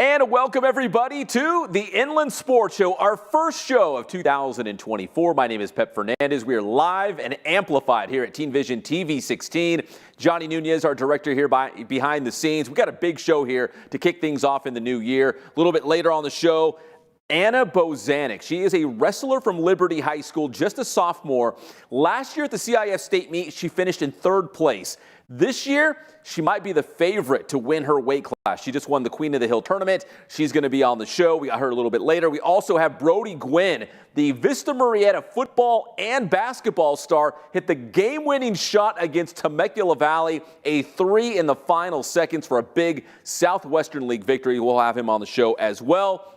And welcome everybody to the Inland Sports Show, our first show of 2024. My name is Pep Fernandez. We are live and amplified here at Teen Vision TV 16. Johnny Nunez, our director here behind the scenes. We got a big show here to kick things off in the new year. A little bit later on the show, Anna Bosanic. She is a wrestler from Liberty High School, just a sophomore. Last year at the CIF State Meet, she finished in third place. This year, she might be the favorite to win her weight class. She just won the Queen of the Hill tournament. She's going to be on the show. We got her a little bit later. We also have Brody Guinn, the Vista Murrieta football and basketball star, hit the game-winning shot against Temecula Valley, a 3 in the final seconds for a big Southwestern League victory. We'll have him on the show as well.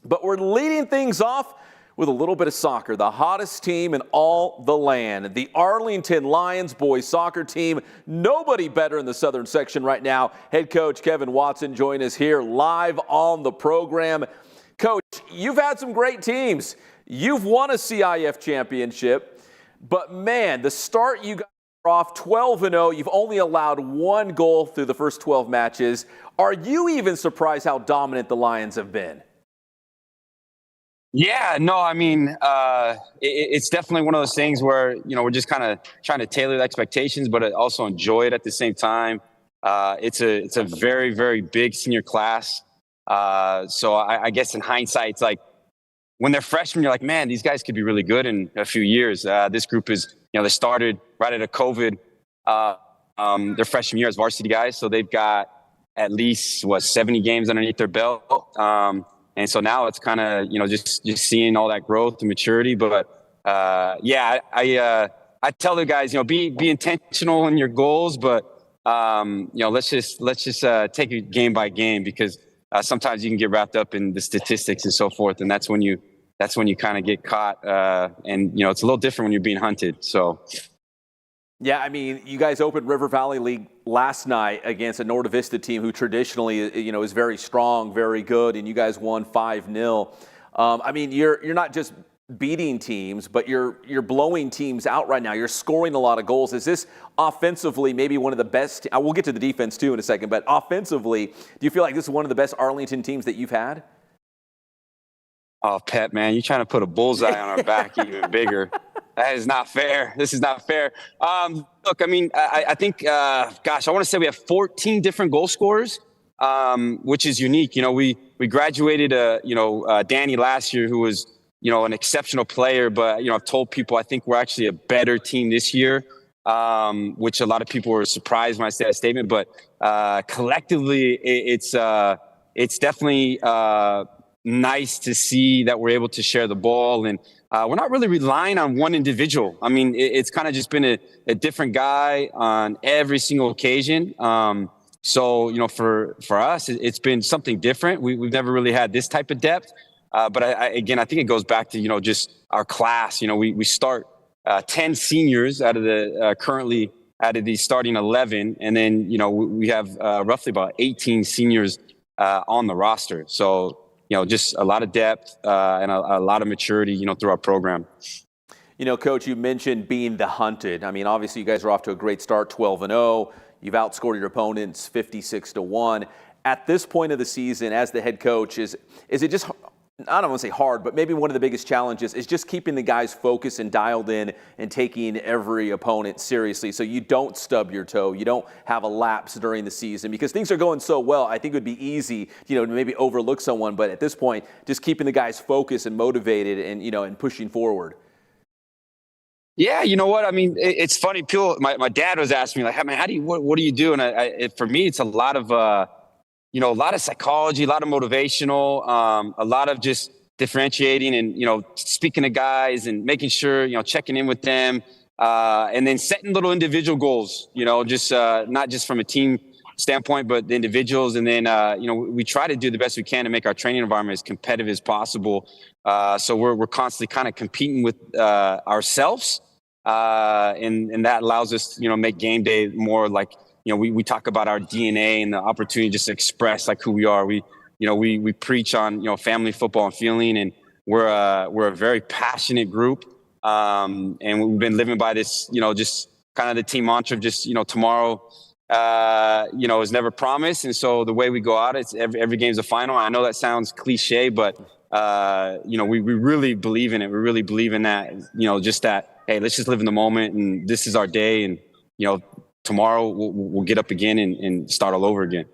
But we're leading things off with a little bit of soccer. The hottest team in all the land, the Arlington Lions boys soccer team. Nobody better in the southern section right now. Head coach Kevin Watson join us here live on the program. Coach, you've had some great teams. You've won a CIF championship, but man, the start you got off 12-0. You've only allowed one goal through the first 12 matches. Are you even surprised how dominant the Lions have been? Yeah, no, I mean, it's definitely one of those things where, we're just kind of trying to tailor the expectations, but also enjoy it at the same time. It's a very, very big senior class. So I guess in hindsight, it's like when they're freshmen, you're like, man, these guys could be really good in a few years. This group is, they started right out of COVID. Their freshman year as varsity guys. So they've got at least, 70 games underneath their belt. And so now it's kind of, just seeing all that growth and maturity. But I tell the guys, be intentional in your goals, but let's just take it game by game, because sometimes you can get wrapped up in the statistics and so forth, and that's when you kind of get caught. And it's a little different when you're being hunted. So. Yeah, I mean, you guys opened River Valley League last night against a Norte Vista team who traditionally, is very strong, very good, and you guys won 5-0. I mean, you're not just beating teams, but you're blowing teams out right now. You're scoring a lot of goals. Is this offensively maybe one of the best? We'll get to the defense too in a second, but offensively, do you feel like this is one of the best Arlington teams that you've had? Oh, Pep, man, you're trying to put a bullseye on our back even bigger. That is not fair. This is not fair. Look, I mean, I think, I want to say we have 14 different goal scorers, which is unique. We graduated, Danny last year, who was, an exceptional player. But, I've told people I think we're actually a better team this year, which a lot of people were surprised when I said that statement. But collectively, it's definitely nice to see that we're able to share the ball, and we're not really relying on one individual. I mean, it's kind of just been a different guy on every single occasion. So, for us, it's been something different. We've never really had this type of depth. But I think it goes back to, just our class. We start 10 seniors out of the currently out of the starting 11. And then, we have roughly about 18 seniors on the roster. So, just a lot of depth and a lot of maturity, through our program. Coach, you mentioned being the hunted. I mean, obviously you guys are off to a great start, 12-0. You've outscored your opponents 56-1. At this point of the season, as the head coach, is it just, I don't want to say hard, but maybe one of the biggest challenges is just keeping the guys focused and dialed in and taking every opponent seriously so you don't stub your toe, you don't have a lapse during the season, because things are going so well. I think it would be easy, to maybe overlook someone, but at this point, just keeping the guys focused and motivated and, and pushing forward. Yeah, you know what? I mean, it's funny. People, my dad was asking me, like, hey, man, what do you do? And for me, it's a lot of, a lot of psychology, a lot of motivational, a lot of just differentiating and, speaking to guys and making sure, checking in with them, and then setting little individual goals, just not just from a team standpoint, but the individuals. And then, we try to do the best we can to make our training environment as competitive as possible. So we're constantly kind of competing with ourselves, and that allows us, make game day more like, we talk about our DNA and the opportunity just to express like who we are. We preach on, family, football, and feeling, and we're a very passionate group. And we've been living by this, just kind of the team mantra of just, tomorrow is never promised. And so the way we go out, it's every game's a final. I know that sounds cliche, but, we really believe in it. We really believe in that, just that, hey, let's just live in the moment, and this is our day. And, tomorrow we'll get up again and start all over again.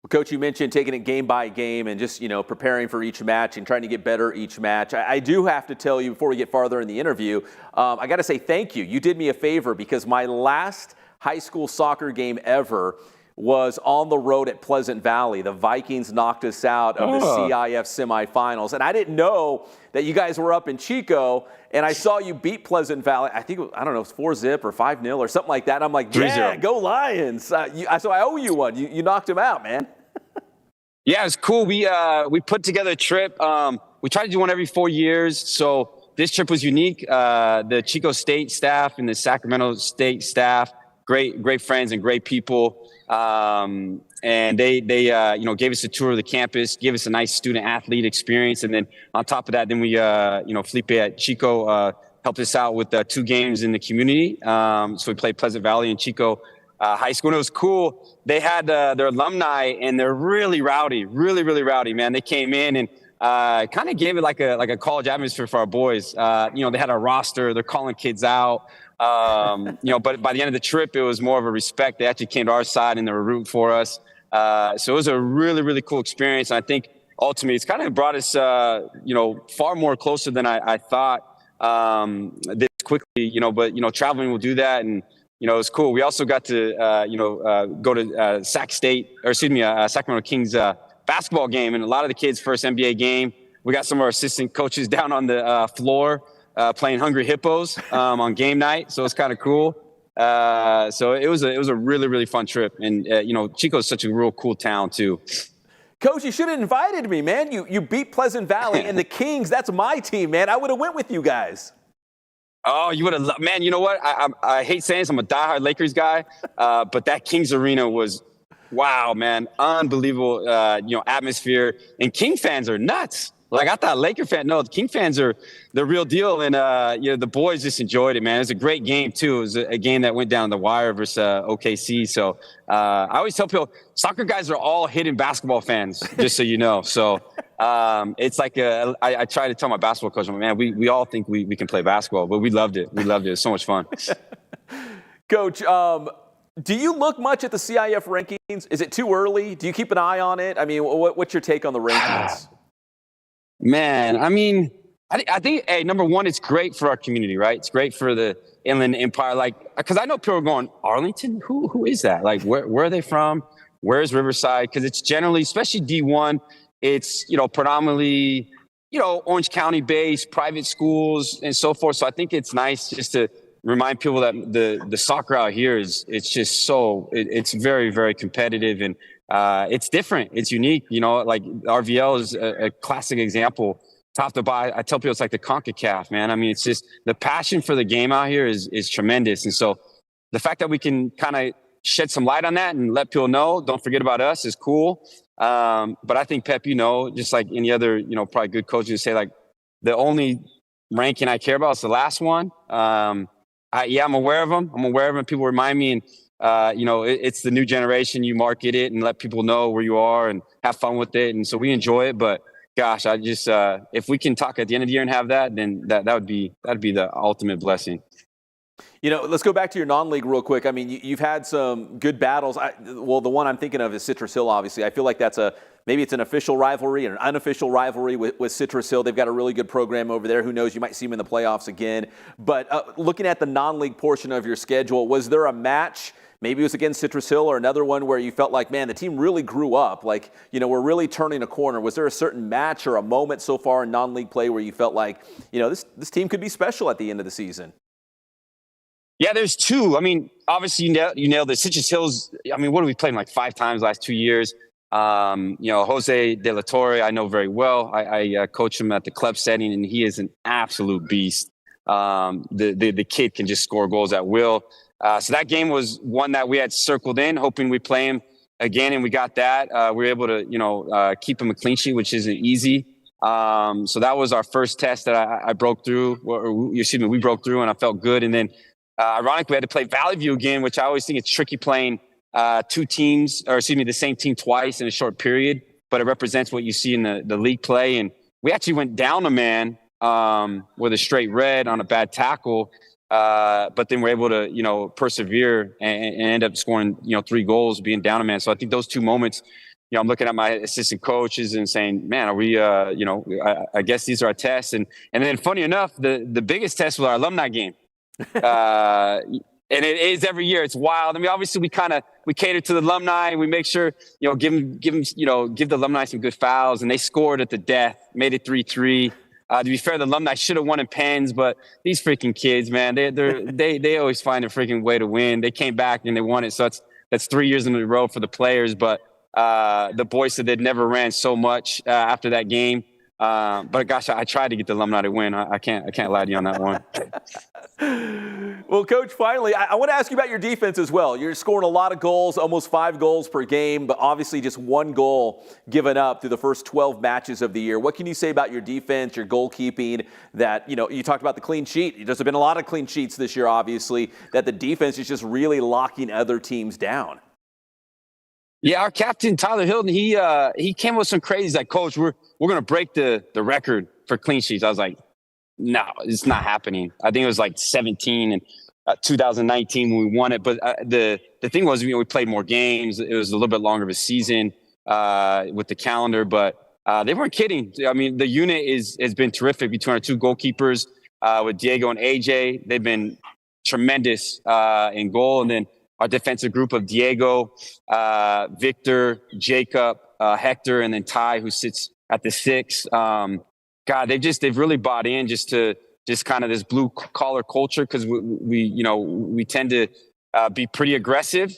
Coach, you mentioned taking it game by game and just, preparing for each match and trying to get better each match. I do have to tell you before we get farther in the interview, I got to say thank you. You did me a favor because my last high school soccer game ever was on the road at Pleasant Valley. The Vikings knocked us out of the CIF semifinals. And I didn't know that you guys were up in Chico, and I saw you beat Pleasant Valley. I think, I don't know, it was 4-0 or 5-0 or something like that. I'm like, 3-0. Yeah, go Lions. So I owe you one. You knocked him out, man. Yeah, it was cool. We put together a trip. We try to do one every 4 years. So this trip was unique. The Chico State staff and the Sacramento State staff, great friends and great people. And they gave us a tour of the campus, gave us a nice student athlete experience. And then on top of that, then we, Felipe at Chico, helped us out with 2 games in the community. So we played Pleasant Valley and Chico High School. And it was cool. They had their alumni, and they're really rowdy, really rowdy, man. They came in and kind of gave it like a college atmosphere for our boys. They had a roster. They're calling kids out. But by the end of the trip, it was more of a respect. They actually came to our side and they were rooting for us. So it was a really cool experience. And I think ultimately it's kind of brought us, far more closer than I thought, this quickly, but traveling will do that. And, it was cool. We also got to, go to, Sacramento Kings, basketball game, and a lot of the kids' first NBA game. We got some of our assistant coaches down on the, floor, playing Hungry Hippos on game night, so it's kind of cool. So it was a really fun trip, and Chico is such a real cool town too. Coach, you should have invited me, man. You beat Pleasant Valley and the Kings. That's my team, man. I would have went with you guys. Oh, you would have, man. You know what? I hate saying this. I'm a diehard Lakers guy, but that Kings arena was, wow, man, unbelievable. Atmosphere, and King fans are nuts. Like, I thought Laker fans, no, the King fans are the real deal. And, the boys just enjoyed it, man. It was a great game, too. It was a game that went down the wire versus OKC. So I always tell people, soccer guys are all hidden basketball fans, just so you know. So it's like I try to tell my basketball coach, man, we all think we can play basketball, but we loved it. We loved it. It was so much fun. Coach, do you look much at the CIF rankings? Is it too early? Do you keep an eye on it? I mean, what's your take on the rankings? Man, I mean, I think, hey, number one, it's great for our community, right? It's great for the Inland Empire. Like, because I know people are going, Arlington? Who is that? Like, where are they from? Where's Riverside? Because it's generally, especially D1, it's, predominantly, Orange County based, private schools and so forth. So I think it's nice just to remind people that the soccer out here it's just it's very, very competitive, and it's different. It's unique. Like RVL is a classic example. Top to bottom, I tell people it's like the CONCACAF, man. I mean, it's just the passion for the game out here is tremendous. And so the fact that we can kind of shed some light on that and let people know, don't forget about us, is cool. But I think, Pep, just like any other, probably good coaches say, like, the only ranking I care about is the last one. I'm aware of them. People remind me, and it's the new generation. You market it and let people know where you are and have fun with it. And so we enjoy it. But gosh, I just, if we can talk at the end of the year and have that, then that'd be the ultimate blessing. Let's go back to your non-league real quick. I mean, you've had some good battles. The one I'm thinking of is Citrus Hill, obviously. I feel like maybe it's an official rivalry and an unofficial rivalry with Citrus Hill. They've got a really good program over there. Who knows? You might see them in the playoffs again. But looking at the non-league portion of your schedule, was there a match, maybe it was against Citrus Hill or another one, where you felt like, man, the team really grew up? Like, we're really turning a corner. Was there a certain match or a moment so far in non-league play where you felt like, this team could be special at the end of the season? Yeah, there's two. I mean, obviously you nailed it. Citrus Hills, I mean, what have we played like 5 times last 2 years? Jose De La Torre, I know very well. I coach him at the club setting, and he is an absolute beast. The kid can just score goals at will. So that game was one that we had circled in, hoping we play him again, and we got that. We were able to, keep him a clean sheet, which isn't easy. So that was our first test that I broke through. We broke through, and I felt good. And then, ironically, we had to play Valley View again, which I always think it's tricky playing the same team twice in a short period, but it represents what you see in the league play. And we actually went down a man with a straight red on a bad tackle, but then we're able to, persevere and end up scoring, 3 goals, being down a man. So I think those 2 moments, I'm looking at my assistant coaches and saying, man, are we, I guess these are our tests. And then funny enough, the biggest test was our alumni game. And it is every year. It's wild. I mean, obviously we cater to the alumni. We make sure, give the alumni some good fouls, and they scored at the death, made it 3-3. To be fair, the alumni should have won in pens, but these freaking kids, man, they always find a freaking way to win. They came back and they won it. So that's 3 years in a row for the players. But the boys said they'd never ran so much after that game. But gosh, I tried to get the alumni to win. I can't lie to you on that one. Well, Coach, finally, I want to ask you about your defense as well. You're scoring a lot of goals, almost 5 goals per game, but obviously just 1 goal given up through the first 12 matches of the year. What can you say about your defense, your goalkeeping, that, you talked about the clean sheet. There's been a lot of clean sheets this year, obviously, that the defense is just really locking other teams down. Yeah, our captain, Tyler Hilton, he came with some crazy. He's like, Coach, we're going to break the record for clean sheets. I was like, no, it's not happening. I think it was like 17 in 2019 when we won it. But the thing was, we played more games. It was a little bit longer of a season with the calendar. But they weren't kidding. I mean, the unit has been terrific between our 2 goalkeepers with Diego and AJ. They've been tremendous in goal. And then our defensive group of Diego, Victor, Jacob, Hector, and then Ty, who sits at the 6. God, they've really bought in just kind of this blue collar culture, because we tend to be pretty aggressive,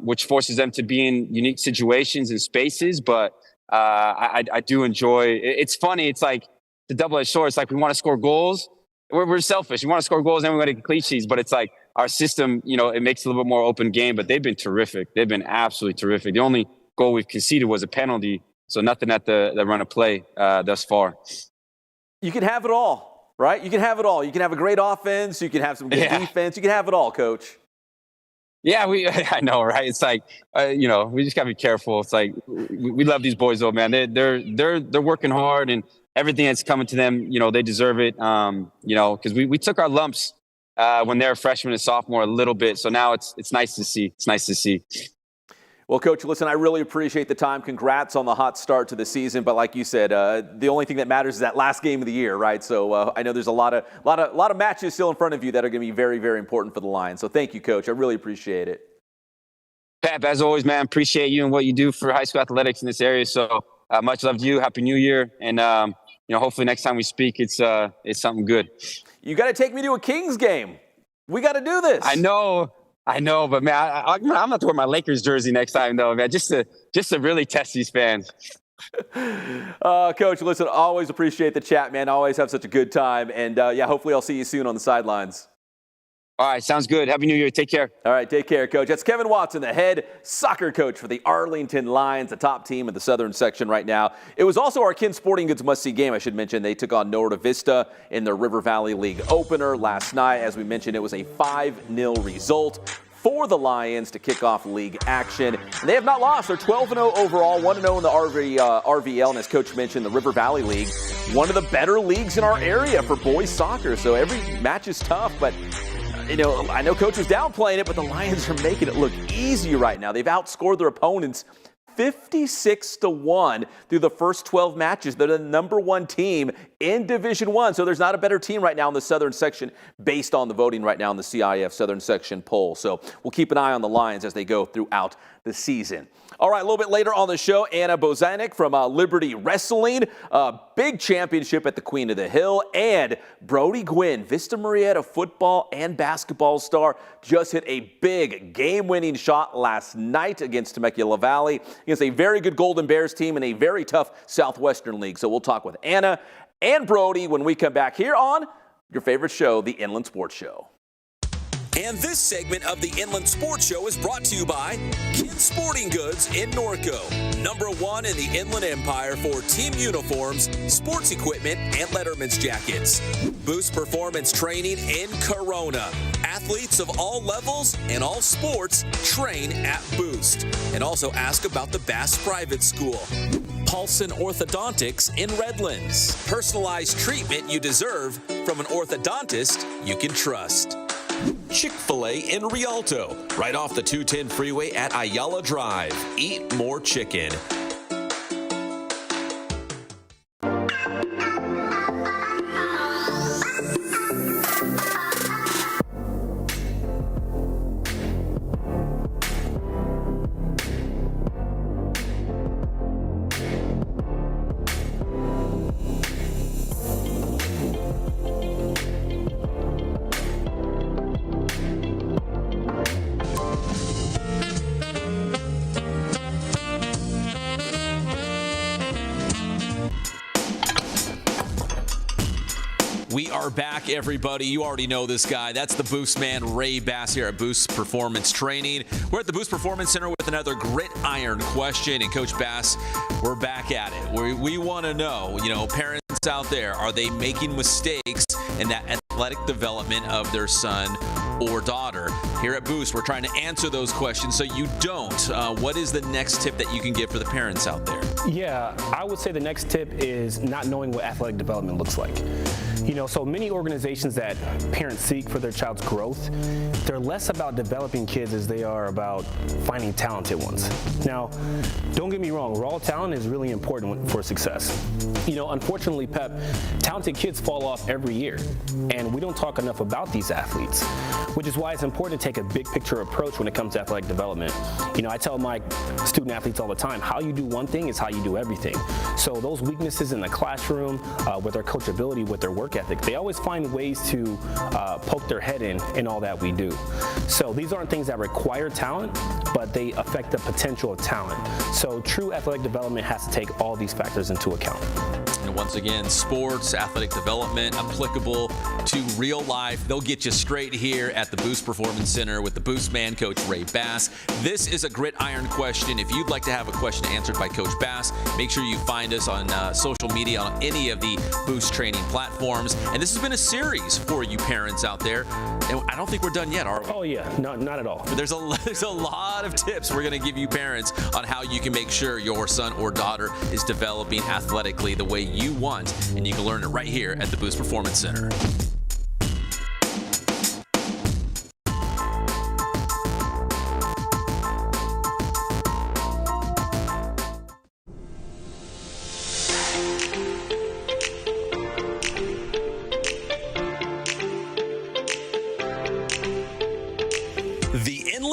which forces them to be in unique situations and spaces. But I do enjoy. It's funny. It's like the double-edged sword. It's like we want to score goals. We're selfish. We want to score goals, and we want to get clean sheets. But it's like our system, it makes it a little bit more open game. But they've been terrific. They've been absolutely terrific. The only goal we've conceded was a penalty. So nothing at the run of play thus far. You can have it all, right? You can have it all. You can have a great offense. You can have some good defense. You can have it all, Coach. Yeah, I know, right? It's like, we just got to be careful. It's like, we love these boys, though, man. They're working hard, and everything that's coming to them, they deserve it. Because we took our lumps when they were freshmen and sophomore a little bit. So now it's nice to see. It's nice to see. Well, Coach, listen, I really appreciate the time. Congrats on the hot start to the season. But like you said, the only thing that matters is that last game of the year, right? So I know there's a lot of matches still in front of you that are going to be very, very important for the Lions. So thank you, Coach. I really appreciate it. Pep, as always, man, appreciate you and what you do for high school athletics in this area. So much love to you. Happy New Year. And, hopefully next time we speak, it's something good. You got to take me to a Kings game. We got to do this. I know, but man, I'm gonna have to wear my Lakers jersey next time, though, man, just to really test these fans. Coach, listen, always appreciate the chat, man. Always have such a good time, and hopefully I'll see you soon on the sidelines. All right, sounds good. Happy New Year. Take care. All right, take care, Coach. That's Kevin Watson, the head soccer coach for the Arlington Lions, the top team in the Southern section right now. It was also our Kin Sporting Goods must-see game, I should mention. They took on Norte Vista in their River Valley League opener last night. As we mentioned, it was a 5-0 result for the Lions to kick off league action. And they have not lost. They're 12-0 overall, 1-0 in the RVL. And as Coach mentioned, the River Valley League, one of the better leagues in our area for boys soccer. So every match is tough, but I know Coach was downplaying it, but the Lions are making it look easy right now. They've outscored their opponents 56-1 through the first 12 matches. They're the #1 team in Division I. So there's not a better team right now in the Southern section based on the voting right now in the CIF Southern section poll. So we'll keep an eye on the Lions as they go throughout the season. All right, a little bit later on the show, Anna Bosanic from Liberty Wrestling, big championship at the Queen of the Hill, and Brody Guinn, Vista Murrieta football and basketball star, just hit a big game-winning shot last night against Temecula Valley, against a very good Golden Bears team in a very tough Southwestern League. So we'll talk with Anna and Brody when we come back here on your favorite show, the Inland Sports Show. And this segment of the Inland Sports Show is brought to you by Kin Sporting Goods in Norco, #1 in the Inland Empire for team uniforms, sports equipment, and letterman's jackets. Boost Performance Training in Corona. Athletes of all levels and all sports train at Boost. And also ask about the Bass Private School. Paulson Orthodontics in Redlands. Personalized treatment you deserve from an orthodontist you can trust. Chick-fil-A in Rialto, right off the 210 freeway at Ayala Drive. Eat more chicken. We are back, everybody. You already know this guy. That's the Boost man, Ray Bass, here at Boost Performance Training. We're at the Boost Performance Center with another gridiron question. And Coach Bass, we're back at it. We want to know, parents out there, are they making mistakes in that athletic development of their son or daughter? Here at Boost, we're trying to answer those questions so you don't. What is the next tip that you can give for the parents out there? Yeah, I would say the next tip is not knowing what athletic development looks like. So many organizations that parents seek for their child's growth, they're less about developing kids as they are about finding talented ones. Now, don't get me wrong, raw talent is really important for success. Unfortunately, Pep, talented kids fall off every year, and we don't talk enough about these athletes, which is why it's important to take a big picture approach when it comes to athletic development. I tell my student athletes all the time, how you do one thing is how you do everything. So those weaknesses in the classroom, with their coachability, with their work ethic, they always find ways to poke their head in all that we do. So these aren't things that require talent, but they affect the potential of talent. So true athletic development has to take all these factors into account. And once again, sports, athletic development, applicable to real life. They'll get you straight here at the Boost Performance Center with the Boost man, Coach Ray Bass. This is a gridiron question. If you'd like to have a question answered by Coach Bass, make sure you find us on social media on any of the Boost training platforms. And this has been a series for you parents out there. And I don't think we're done yet, are we? Oh, yeah. No, not at all. But there's a lot of tips we're going to give you parents on how you can make sure your son or daughter is developing athletically the way you want. And you can learn it right here at the Boost Performance Center.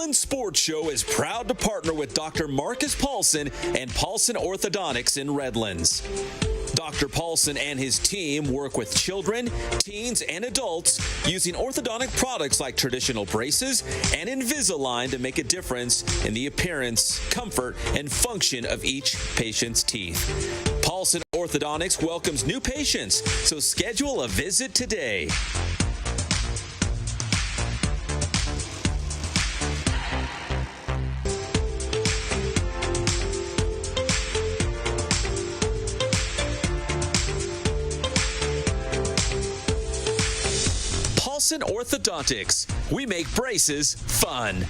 Sports Show is proud to partner with Dr. Marcus Paulson and Paulson Orthodontics in Redlands. Dr. Paulson and his team work with children, teens, and adults using orthodontic products like traditional braces and Invisalign to make a difference in the appearance, comfort, and function of each patient's teeth. Paulson Orthodontics welcomes new patients, so schedule a visit today. Paulson Orthodontics. We make braces fun.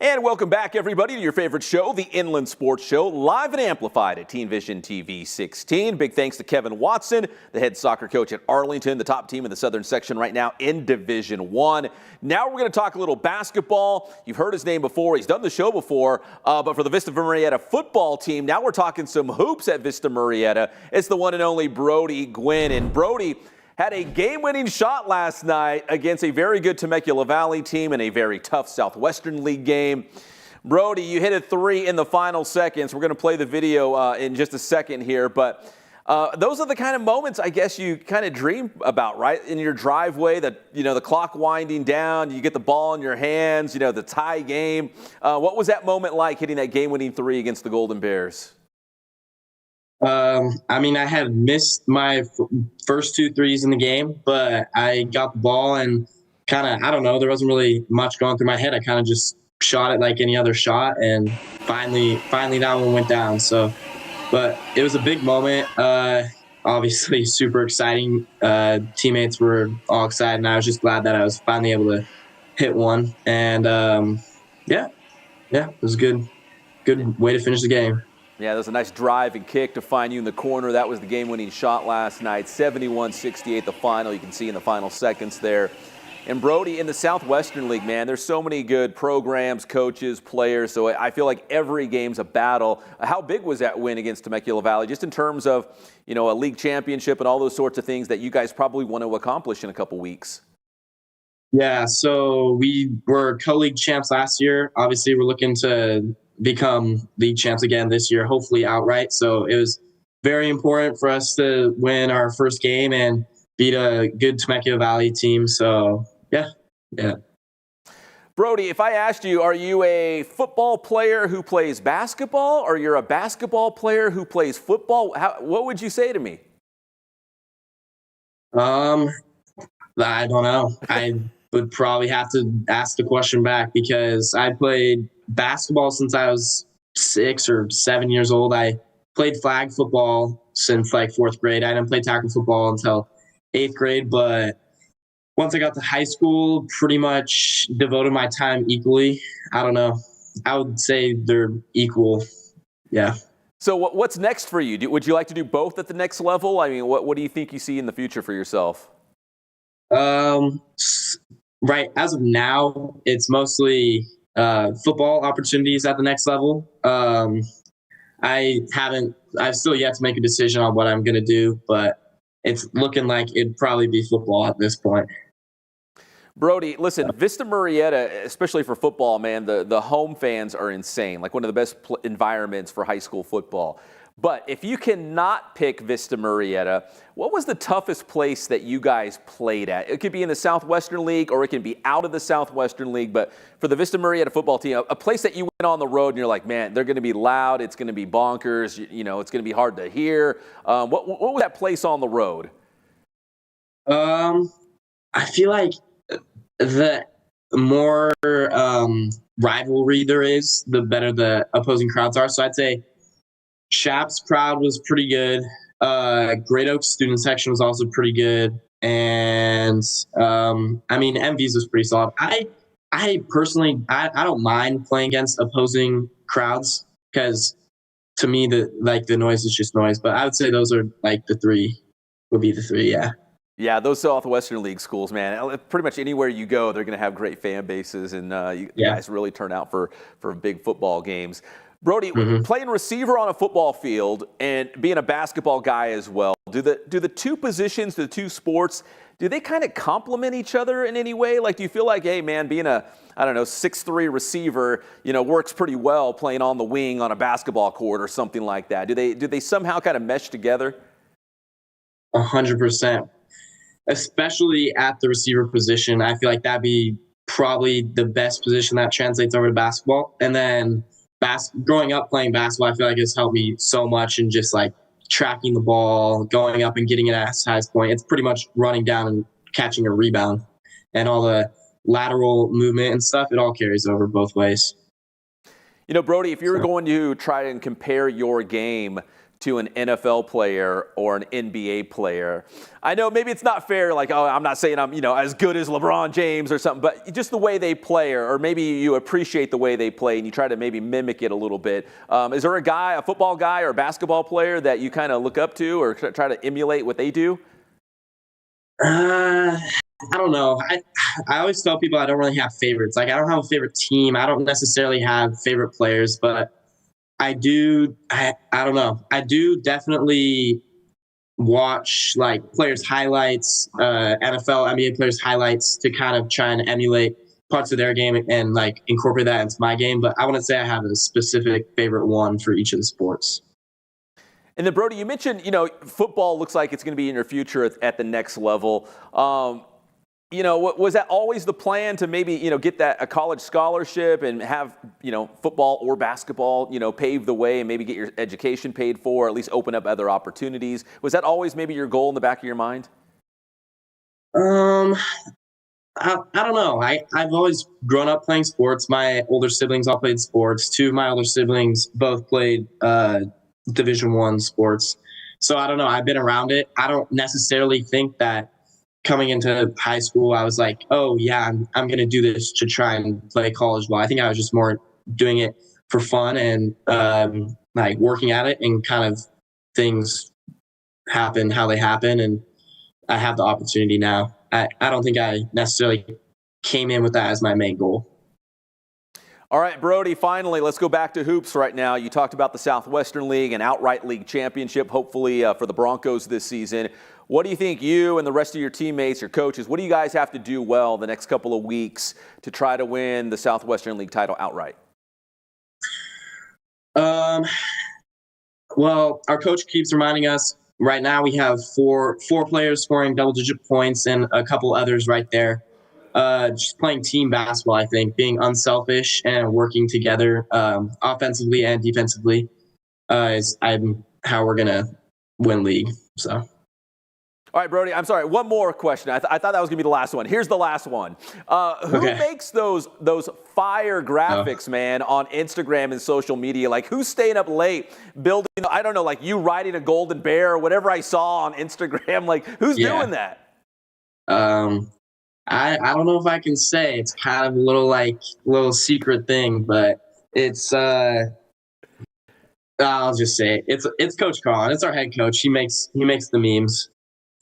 And welcome back, everybody, to your favorite show, the Inland Sports Show, live and amplified at Teen Vision TV 16. Big thanks to Kevin Watson, the head soccer coach at Arlington, the top team in the Southern Section right now in Division I. Now we're going to talk a little basketball. You've heard his name before. He's done the show before, but for the Vista Murrieta football team, now we're talking some hoops at Vista Murrieta. It's the one and only Brody Gwyn. And Brody had a game-winning shot last night against a very good Temecula Valley team in a very tough Southwestern League game. Brody, you hit a three in the final seconds. We're going to play the video in just a second here, but those are the kind of moments I guess you kind of dream about, right? In your driveway, the clock winding down, you get the ball in your hands, the tie game. What was that moment like, hitting that game-winning three against the Golden Bears? I had missed my first 2 threes in the game, but I got the ball and there wasn't really much going through my head. I kind of just shot it like any other shot, and finally that one went down. So, but it was a big moment. obviously super exciting. Teammates were all excited, and I was just glad that I was finally able to hit one. And yeah, it was a good way to finish the game. Yeah, there was a nice drive and kick to find you in the corner. That was the game-winning shot last night. 71-68 the final. You can see in the final seconds there. And Brody, in the Southwestern League, man, there's so many good programs, coaches, players. So I feel like every game's a battle. How big was that win against Temecula Valley, just in terms of, a league championship and all those sorts of things that you guys probably want to accomplish in a couple weeks? Yeah, so we were co-league champs last year. Obviously, we're looking to become league champs again this year, hopefully outright. So it was very important for us to win our first game and beat a good Temecula Valley team. So yeah. Brody, if I asked you, are you a football player who plays basketball, or you're a basketball player who plays football? What would you say to me? I don't know. I would probably have to ask the question back, because I played basketball since I was 6 or 7 years old. I played flag football since like 4th grade. I didn't play tackle football until 8th grade, but once I got to high school, pretty much devoted my time equally. I don't know. I would say they're equal. Yeah. So what's next for you? Would you like to do both at the next level? I mean, what do you think you see in the future for yourself? Right. As of now, it's mostly football opportunities at the next level. I've still yet to make a decision on what I'm going to do, but it's looking like it'd probably be football at this point. Brody, listen, Vista Murrieta, especially for football, man, the home fans are insane. Like one of the best environments for high school football. But if you cannot pick Vista Murrieta, what was the toughest place that you guys played at? It could be in the Southwestern League, or it can be out of the Southwestern League. But for the Vista Murrieta football team, a place that you went on the road and you're like, man, they're going to be loud. It's going to be bonkers. It's going to be hard to hear. What was that place on the road? I feel like the more rivalry there is, the better the opposing crowds are. So I'd say Shap's crowd was pretty good. Great Oaks student section was also pretty good. And MV's was pretty solid. I personally, I don't mind playing against opposing crowds, because to me, the noise is just noise. But I would say those are like the three, yeah. Yeah, those Southwestern League schools, man, pretty much anywhere you go, they're going to have great fan bases, and you guys really turn out for big football games. Brody, playing receiver on a football field and being a basketball guy as well, do the two positions, the two sports, do they kind of complement each other in any way? Like, do you feel like, hey, man, being a, 6'3" receiver, works pretty well playing on the wing on a basketball court or something like that? Do they somehow kind of mesh together? 100%. Especially at the receiver position, I feel like that'd be probably the best position that translates over to basketball. And then growing up playing basketball, I feel like it's helped me so much in just like tracking the ball, going up and getting it at its highest point. It's pretty much running down and catching a rebound, and all the lateral movement and stuff. It all carries over both ways. Brody, if you were going to try and compare your game to an NFL player or an NBA player, I know maybe it's not fair, like, oh, I'm not saying I'm, as good as LeBron James or something, but just the way they play, or maybe you appreciate the way they play and you try to maybe mimic it a little bit. Is there a football guy or a basketball player that you kind of look up to or try to emulate what they do? I don't know. I always tell people I don't really have favorites. Like, I don't have a favorite team. I don't necessarily have favorite players, but I do. I don't know. I do definitely watch like players' highlights, NFL, NBA players' highlights, to kind of try and emulate parts of their game and like incorporate that into my game. But I wouldn't say I have a specific favorite one for each of the sports. And then, Brody, you mentioned, football looks like it's going to be in your future at the next level. Was that always the plan to maybe, get a college scholarship and have, football or basketball, pave the way and maybe get your education paid for, or at least open up other opportunities? Was that always maybe your goal in the back of your mind? I don't know. I've always grown up playing sports. My older siblings all played sports. 2 of my older siblings both played Division I sports. So I don't know. I've been around it. I don't necessarily think that coming into high school, I was like, oh, yeah, I'm going to do this to try and play college ball. I think I was just more doing it for fun and like working at it, and kind of things happen how they happen. And I have the opportunity now. I don't think I necessarily came in with that as my main goal. All right, Brody, finally, let's go back to hoops right now. You talked about the Southwestern League and outright league championship, hopefully for the Broncos this season. What do you think you and the rest of your teammates, your coaches, what do you guys have to do well the next couple of weeks to try to win the Southwestern League title outright? Well, our coach keeps reminding us right now we have four players scoring double-digit points and a couple others right there. Just playing team basketball, I think, being unselfish and working together offensively and defensively is how we're going to win league. So. All right, Brody, I'm sorry. One more question. I thought that was going to be the last one. Here's the last one. Who makes those fire graphics, man, on Instagram and social media? Like, who's staying up late building, I don't know, like you riding a golden bear or whatever I saw on Instagram? Like, who's doing that? I don't know if I can say. It's kind of a little secret thing, but it's I'll just say it's Coach Carl. It's our head coach. He makes the memes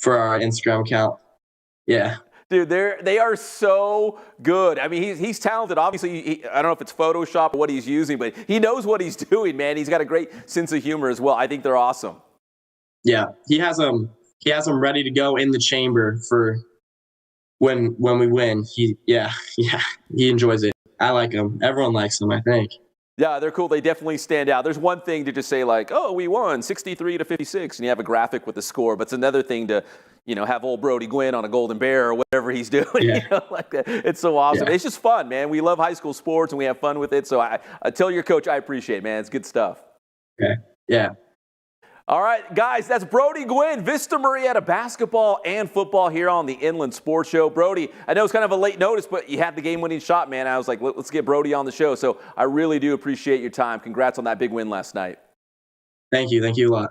for our Instagram account. Yeah. Dude, they are so good. I mean, he's talented. Obviously, I don't know if it's Photoshop or what he's using, but he knows what he's doing, man. He's got a great sense of humor as well. I think they're awesome. Yeah, he has them ready to go in the chamber for when we win. He enjoys it. I like them. Everyone likes them, I think. Yeah, they're cool. They definitely stand out. There's one thing to just say like, oh, we won 63-56, and you have a graphic with the score. But it's another thing to, have old Brody Gwyn on a golden bear or whatever he's doing. Yeah. Like that. It's so awesome. Yeah. It's just fun, man. We love high school sports and we have fun with it. So I tell your coach I appreciate it, man. It's good stuff. Okay. Yeah. All right, guys, that's Brody Gwyn, Vista Murrieta basketball and football here on the Inland Sports Show. Brody, I know it's kind of a late notice, but you had the game-winning shot, man. I was like, let's get Brody on the show. So I really do appreciate your time. Congrats on that big win last night. Thank you. Thank you a lot.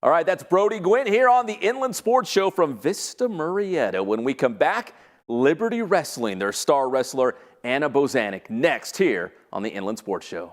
All right, that's Brody Gwyn here on the Inland Sports Show from Vista Murrieta. When we come back, Liberty Wrestling, their star wrestler, Anna Bosanic, next here on the Inland Sports Show.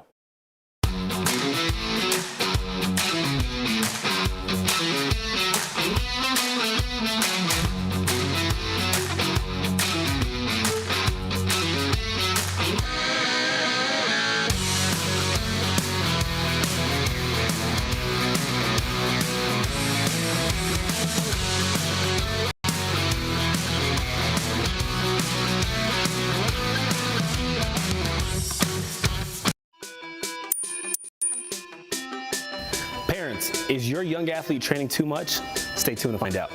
Parents, is your young athlete training too much? Stay tuned to find out.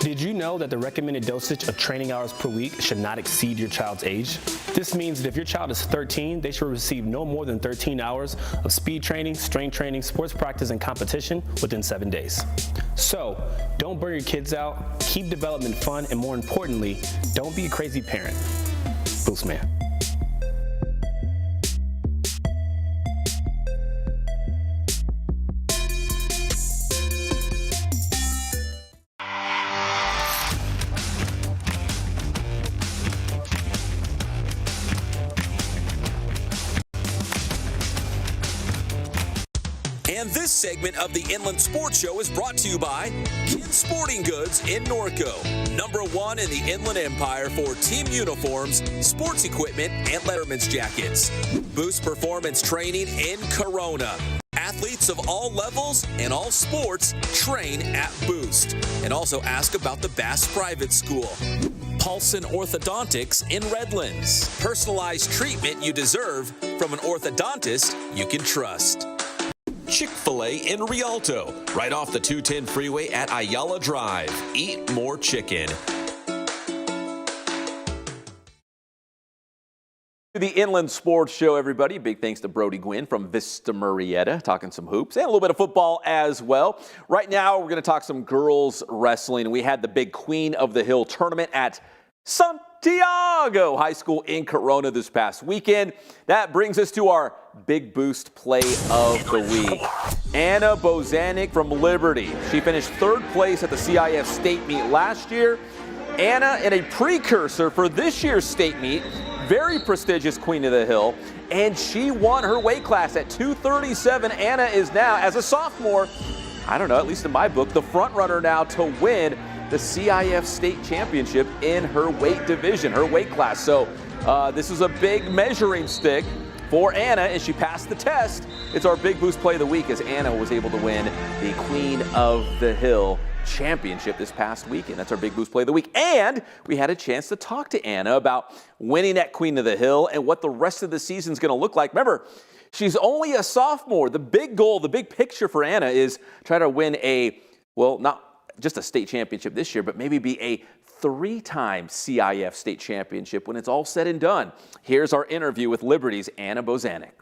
Did you know that the recommended dosage of training hours per week should not exceed your child's age? This means that if your child is 13, they should receive no more than 13 hours of speed training, strength training, sports practice, and competition within 7 days. So, don't burn your kids out, keep development fun, and more importantly, don't be a crazy parent. Boost Man. And this segment of the Inland Sports Show is brought to you by Kin Sporting Goods in Norco, #1 in the Inland Empire for team uniforms, sports equipment, and letterman's jackets. Boost Performance Training in Corona. Athletes of all levels and all sports train at Boost. And also ask about the Bass Private School. Paulson Orthodontics in Redlands. Personalized treatment you deserve from an orthodontist you can trust. Chick-fil-A in Rialto, right off the 210 freeway at Ayala Drive. Eat more chicken. The Inland Sports Show, everybody. Big thanks to Brody Gwyn from Vista Murrieta, talking some hoops and a little bit of football as well. Right now, we're going to talk some girls wrestling. We had the big Queen of the Hill tournament at Santiago High School in Corona this past weekend. That brings us to our Big Boost Play of the Week. Anna Bosanic from Liberty. She finished third place at the CIF state meet last year. Anna in a precursor for this year's state meet, very prestigious Queen of the Hill, and she won her weight class at 237. Anna is now, as a sophomore, I don't know, at least in my book, the front runner now to win the CIF state championship in her weight division, her weight class. So this is a big measuring stick for Anna, and she passed the test. It's our big boost play of the week as Anna was able to win the Queen of the Hill championship this past weekend. That's our big boost play of the week. And we had a chance to talk to Anna about winning at Queen of the Hill and what the rest of the season's going to look like. Remember, she's only a sophomore. The big goal, the big picture for Anna is try to win not just a state championship this year, but maybe be a 3-time CIF state championship when it's all said and done. Here's our interview with Liberty's Anna Bosanic.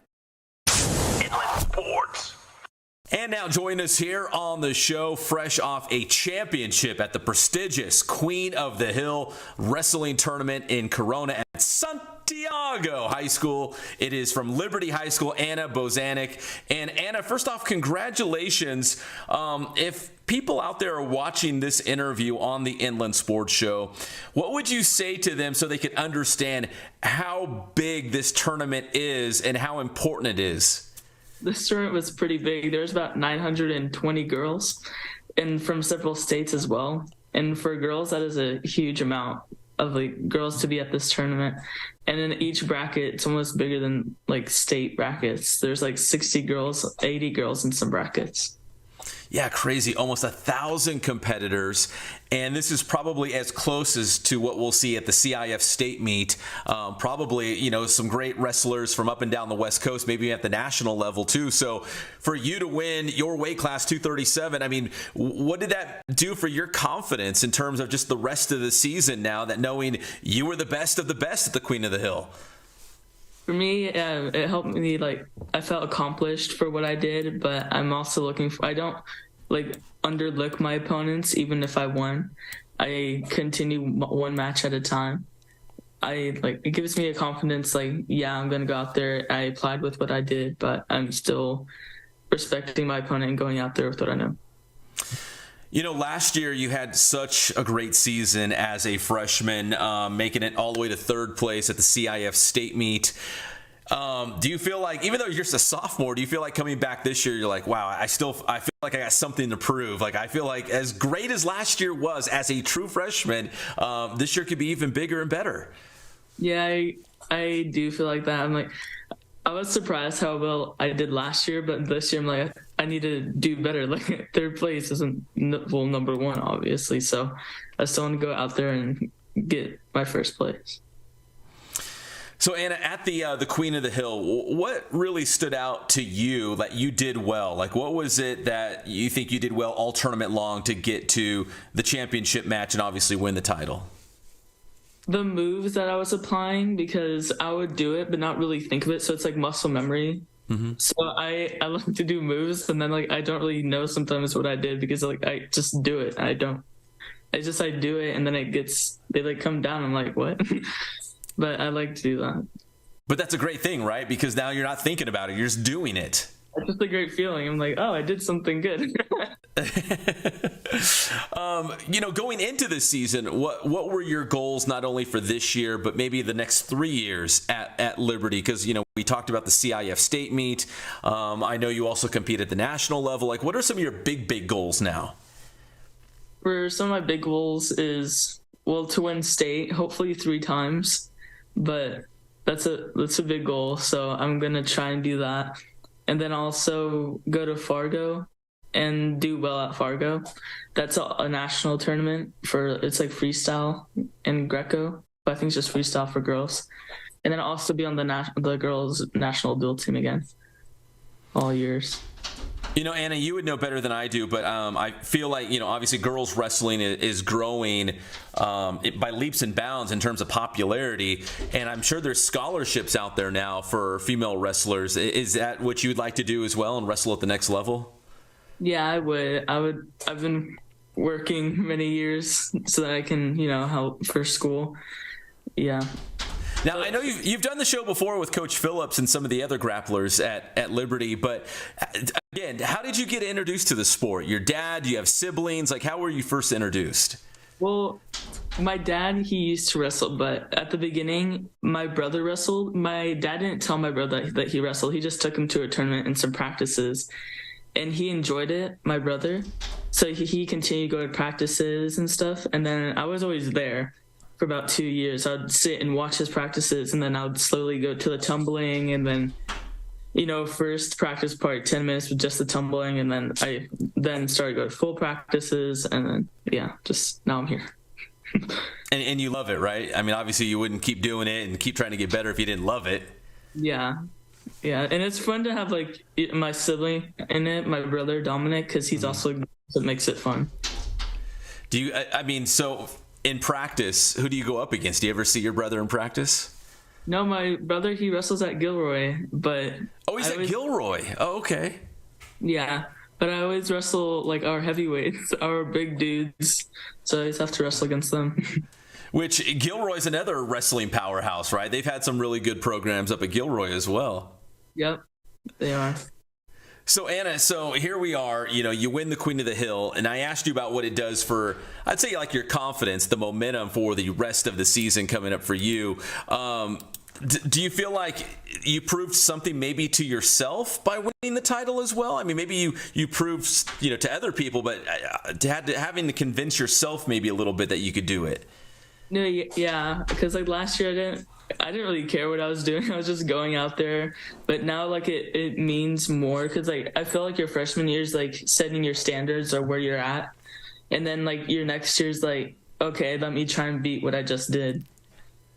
Inland Sports. And now join us here on the show, fresh off a championship at the prestigious Queen of the Hill wrestling tournament in Corona at Santiago High School. It is from Liberty High School, Anna Bosanic. And Anna, first off, congratulations. If people out there are watching this interview on the Inland Sports Show, what would you say to them so they could understand how big this tournament is and how important it is? This tournament was pretty big. There's about 920 girls, and from several states as well. And for girls, that is a huge amount of girls to be at this tournament. And in each bracket, it's almost bigger than state brackets. There's 60 girls, 80 girls in some brackets. Yeah, crazy. Almost 1,000 competitors. And this is probably as close as to what we'll see at the CIF state meet. Probably, some great wrestlers from up and down the West Coast, maybe at the national level too. So for you to win your weight class 237, I mean, what did that do for your confidence in terms of just the rest of the season now, that knowing you were the best of the best at the Queen of the Hill? For me, it helped me, I felt accomplished for what I did, but I'm also I don't, underlook my opponents, even if I won. I continue one match at a time. It gives me a confidence, I'm going to go out there. I applied with what I did, but I'm still respecting my opponent and going out there with what I know. Last year you had such a great season as a freshman, making it all the way to third place at the CIF state meet. Do you feel like, even though you're just a sophomore, do you feel like coming back this year, you're like, wow, I feel like I got something to prove? I feel like as great as last year was as a true freshman, this year could be even bigger and better. Yeah, I do feel like that. I was surprised how well I did last year, but this year I'm I need to do better. Third place isn't number one, obviously. So I still want to go out there and get my first place. So Anna, at the Queen of the Hill, what really stood out to you that you did well? What was it that you think you did well all tournament long to get to the championship match and obviously win the title? The moves that I was applying, because I would do it but not really think of it, so it's muscle memory. Mm-hmm. So I like to do moves, and then I don't really know sometimes what I did, because I just do it. I do it, and then they come down. I'm like, what? But I like to do that. But that's a great thing, right? Because now you're not thinking about it, you're just doing it. It's just a great feeling. I'm like, oh, I did something good. Going into this season, what were your goals not only for this year, but maybe the next 3 years at Liberty? Because, we talked about the CIF state meet. I know you also compete at the national level. What are some of your big goals now? For some of my big goals is, to win state, hopefully 3 times. But that's a big goal. So I'm going to try and do that. And then also go to Fargo and do well at Fargo. That's a national tournament it's freestyle and Greco, but I think it's just freestyle for girls. And then also be on the girls' national dual team again, all years. Anna, you would know better than I do, but I feel like, obviously girls wrestling is growing by leaps and bounds in terms of popularity, and I'm sure there's scholarships out there now for female wrestlers. Is that what you would like to do as well and wrestle at the next level? Yeah, I would. I've been working many years so that I can, help for school. Yeah. Now, I know you've done the show before with Coach Phillips and some of the other grapplers at Liberty, but Again, how did you get introduced to the sport? Your dad, do you have siblings? Like, how were you first introduced? Well, my dad, he used to wrestle, but at the beginning, my brother wrestled. My dad didn't tell my brother that he wrestled. He just took him to a tournament and some practices, and he enjoyed it, my brother. So he continued going to practices and stuff, and then I was always there for about 2 years. I'd sit and watch his practices, and then I would slowly go to the tumbling, and then, first practice part, 10 minutes with just the tumbling, and then I started going to full practices, and then, just now I'm here. And you love it, right? I mean, obviously you wouldn't keep doing it and keep trying to get better if you didn't love it. Yeah, and it's fun to have, like, my sibling in it, my brother, Dominic, because he's also, that makes it fun. Do you, so in practice, who do you go up against? Do you ever see your brother in practice? No, my brother, he wrestles at Gilroy, but... Oh, he's at Gilroy. Oh, okay. Yeah, but I always wrestle, like, our heavyweights, our big dudes, so I always have to wrestle against them. Which, Gilroy's another wrestling powerhouse, right? They've had some really good programs up at Gilroy as well. Yep, they are. So, Anna, here we are, you win the Queen of the Hill, and I asked you about what it does for, I'd say, like, your confidence, the momentum for the rest of the season coming up for you. Do you feel like you proved something maybe to yourself by winning the title as well? I mean, maybe you proved, to other people, but having to convince yourself maybe a little bit that you could do it. No, yeah, because, like, last year I didn't really care what I was doing. I was just going out there. But now, like, it means more because, like, I feel like your freshman year is, like, setting your standards or where you're at. And then, like, your next year's like, okay, let me try and beat what I just did.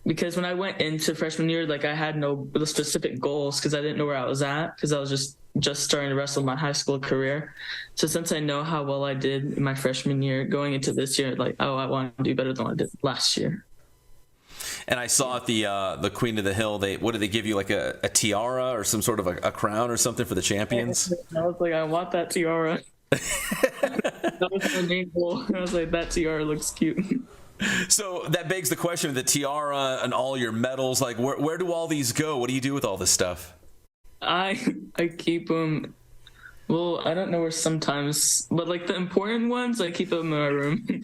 Because when I went into freshman year, like, I had no specific goals because I didn't know where I was at because I was just starting to wrestle my high school career. So since I know how well I did in my freshman year, going into this year, like, I want to do better than I did last year. And I saw at the Queen of the Hill, what did they give you, like a tiara or some sort of a crown or something for the champions? I was like, I want that tiara. That was my main goal. I was like, that tiara looks cute. So that begs the question of the tiara and all your medals. Like, where do all these go? What do you do with all this stuff? I keep them. Well, I don't know where sometimes, but, like, the important ones, I keep them in my room.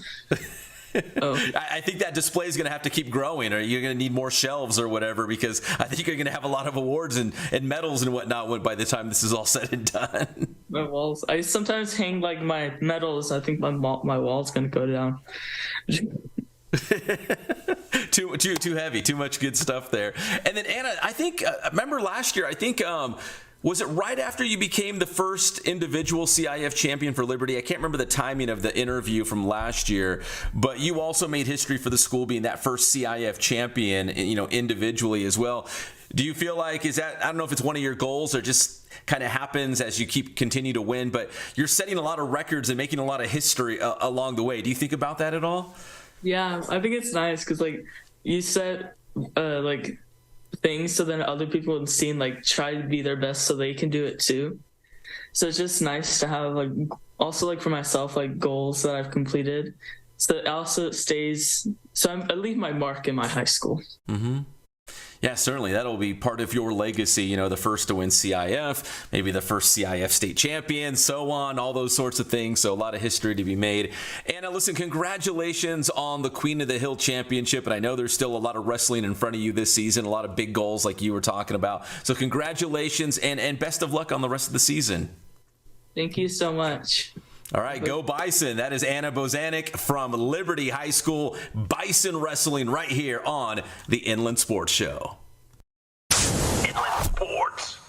Oh. I think that display is going to have to keep growing, or you're going to need more shelves or whatever, because I think you're going to have a lot of awards and medals and whatnot by the time this is all said and done. My walls. I sometimes hang, like, my medals. I think my wall's going to go down. Too heavy, too much good stuff there. And then, Anna, I think, remember last year, I think, was it right after you became the first individual CIF champion for Liberty? I can't remember the timing of the interview from last year, but you also made history for the school being that first CIF champion, individually as well. Do you feel like, I don't know if it's one of your goals or just kind of happens as you continue to win, but you're setting a lot of records and making a lot of history along the way. Do you think about that at all? Yeah, I think it's nice because, like, you set like things so then other people have seen, like, try to be their best so they can do it too. So it's just nice to have, like, also, like, for myself, like, goals that I've completed. So it also stays. So I leave my mark in my high school. Mm-hmm. Yeah, certainly. That'll be part of your legacy, the first to win CIF, maybe the first CIF state champion, so on, all those sorts of things. So a lot of history to be made. Anna, listen, congratulations on the Queen of the Hill Championship. And I know there's still a lot of wrestling in front of you this season, a lot of big goals like you were talking about. So congratulations and best of luck on the rest of the season. Thank you so much. All right, go Bison. That is Anna Bosanic from Liberty High School. Bison Wrestling right here on the Inland Sports Show. Inland Sports.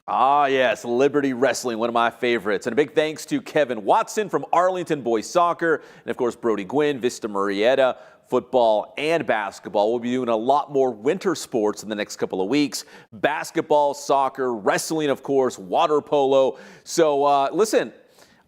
Ah, yes, Liberty Wrestling, one of my favorites. And a big thanks to Kevin Watson from Arlington Boys Soccer, and, of course, Brody Guinn, Vista Murrieta, football and basketball. We'll be doing a lot more winter sports in the next couple of weeks. Basketball, soccer, wrestling, of course, water polo. So, listen,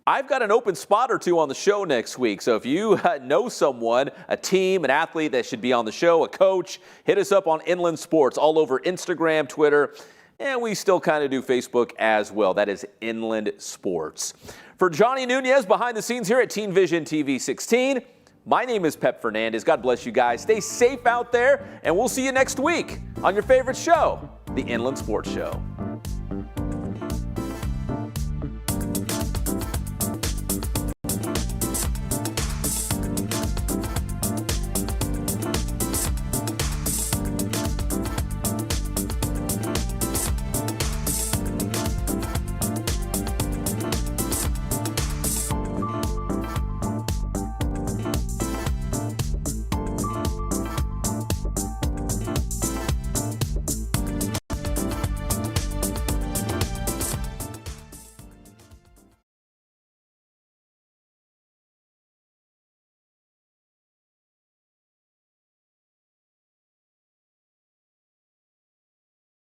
I've got an open spot or two on the show next week. So if you know someone, a team, an athlete that should be on the show, a coach, hit us up on Inland Sports all over Instagram, Twitter, and we still kind of do Facebook as well. That is Inland Sports. For Johnny Nunez behind the scenes here at Teen Vision TV 16, my name is Pep Fernandez. God bless you guys. Stay safe out there, and we'll see you next week on your favorite show, the Inland Sports Show.